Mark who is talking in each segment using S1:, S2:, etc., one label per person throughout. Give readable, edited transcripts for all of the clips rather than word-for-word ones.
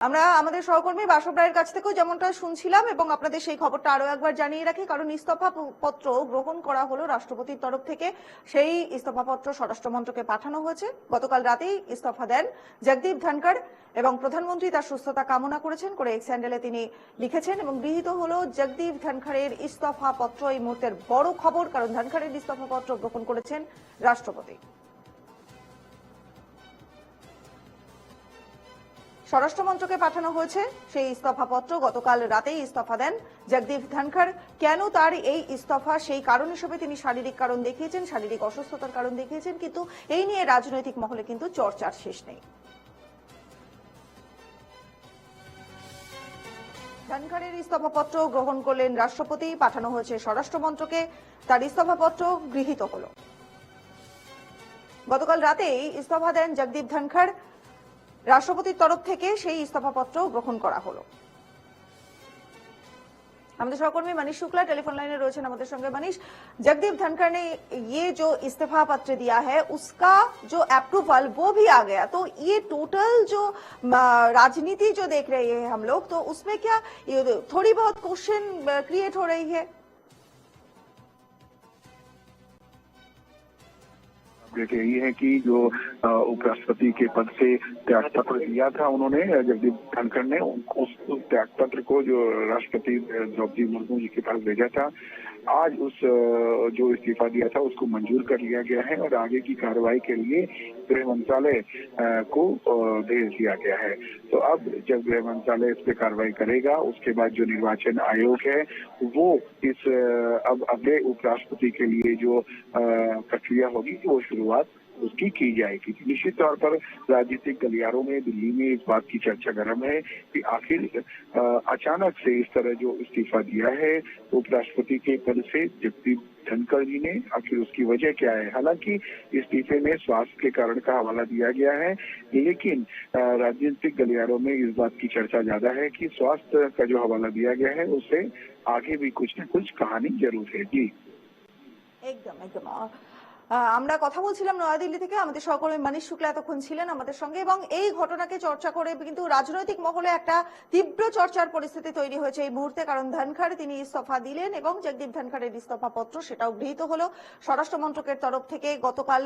S1: আমরা আমাদের সহকর্মী বাসব রায়ের কাছ থেকেও যেমনটা শুনছিলাম এবং আপনাদের সেই খবরটা আরো একবার জানিয়ে রাখি, কারণ ইস্তফা পত্র গ্রহণ করা হলো রাষ্ট্রপতির তরফ থেকে। সেই ইস্তফা পত্র স্বরাষ্ট্রমন্ত্রকে পাঠানো হয়েছে। গতকাল রাতেই ইস্তফা দেন জগদীপ ধনখড় এবং প্রধানমন্ত্রী তার সুস্থতা কামনা করেছেন করে এক্স হ্যান্ডেলে তিনি লিখেছেন এবং গৃহীত হলো জগদীপ ধনখড়ের ইস্তফা পত্র। এই মুহূর্তের বড় খবর, কারণ ধনখড়ের ইস্তফা পত্র গ্রহণ করেছেন রাষ্ট্রপতি। স্বরাষ্ট্রমন্ত্রকে পাঠানো হয়েছে সেই ইস্তফা পত্র। গতকাল রাতেই ইস্তফা দেন জগদীপ ধনখড়। কেন তার এই ইস্তফা, সেই কারণ হিসেবে তিনি শারীরিক কারণ দেখিয়েছেন, শারীরিক অসুস্থতার কারণ দেখিয়েছেন, কিন্তু এই নিয়ে রাজনৈতিক মহলে কিন্তু চর্চার শেষ নেই। ধনখড়ের ইস্তফা পত্র গ্রহণ করলেন রাষ্ট্রপতি, পাঠানো হয়েছে স্বরাষ্ট্রমন্ত্রকে। তার ইস্তফা পত্র গৃহীত হলো। গতকাল রাতেই ইস্তফা দেন জগদীপ ধনখড়। রাষ্ট্রপতির তরফ থেকে সেই ইস্তফা পত্র গ্রহণ করা হলো। আমাদের সহকর্মী मनीष शुक्ला टेलीफोन लाइन में रहे हमारे संगे। मनीष, जगदीप धनखड़ ने ये जो इस्तीफा पत्र दिया है उसका जो अप्रूवल वो भी आ गया, तो ये टोटल जो राजनीति जो देख रहे हैं हम लोग, तो उसमें क्या थोड़ी बहुत क्वेश्चन क्रिएट हो रही है?
S2: अपडेट यही है कि जो उपराष्ट्रपति के पद से त्याग पत्र दिया था उन्होंने, जगदीप धनखड़ ने उस त्याग पत्र को जो राष्ट्रपति द्रौपदी मुर्मू जी के पास भेजा था, आज उस जो इस्तीफा दिया था उसको मंजूर कर लिया गया है और आगे की कार्रवाई के लिए गृह मंत्रालय को भेज दिया गया है। तो अब जब गृह मंत्रालय इस पे कार्रवाई करेगा, उसके बाद जो निर्वाचन आयोग है वो इस अब अगले उपराष्ट्रपति के लिए जो प्रक्रिया होगी वो शुरुआत उसकी की जाएगी। निश्चित तौर पर राजनीतिक गलियारों में दिल्ली में इस बात की चर्चा गर्म है कि आखिर अचानक से इस तरह जो इस्तीफा दिया है उपराष्ट्रपति के पद से जगदीप धनखड़ जी ने, आखिर उसकी वजह क्या है। हालांकि इस्तीफे में स्वास्थ्य के कारण का हवाला दिया गया है, लेकिन राजनीतिक गलियारों में इस बात की चर्चा ज्यादा है कि स्वास्थ्य का जो हवाला दिया गया है उससे आगे भी कुछ न कुछ कहानी जरूर है। जी
S1: একদম একদম। আমরা কথা বলছিলাম নয়াদিল্লি থেকে, আমাদের সহকর্মী मनीष शुक्ला এতক্ষণ ছিলেন আমাদের সঙ্গে এবং এই ঘটনাকে চর্চা করে কিন্তু রাজনৈতিক মহলে একটা তীব্র চর্চার পরিস্থিতি তৈরি হয়েছে এই মুহূর্তে, কারণ ধনখড় তিনি ইস্তফা দিলেন এবং জগদীপ ধনখড়ের ইস্তফা পত্র সেটাও গৃহীত হলো স্বরাষ্ট্র মন্ত্রকের তরফ থেকে। গতকাল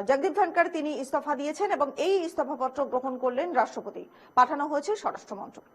S1: জগদীপ ধনখড় তিনি ইস্তফা দিয়েছেন এবং এই ইস্তফা পত্র গ্রহণ করলেন রাষ্ট্রপতি, পাঠানো হয়েছে স্বরাষ্ট্র মন্ত্রক।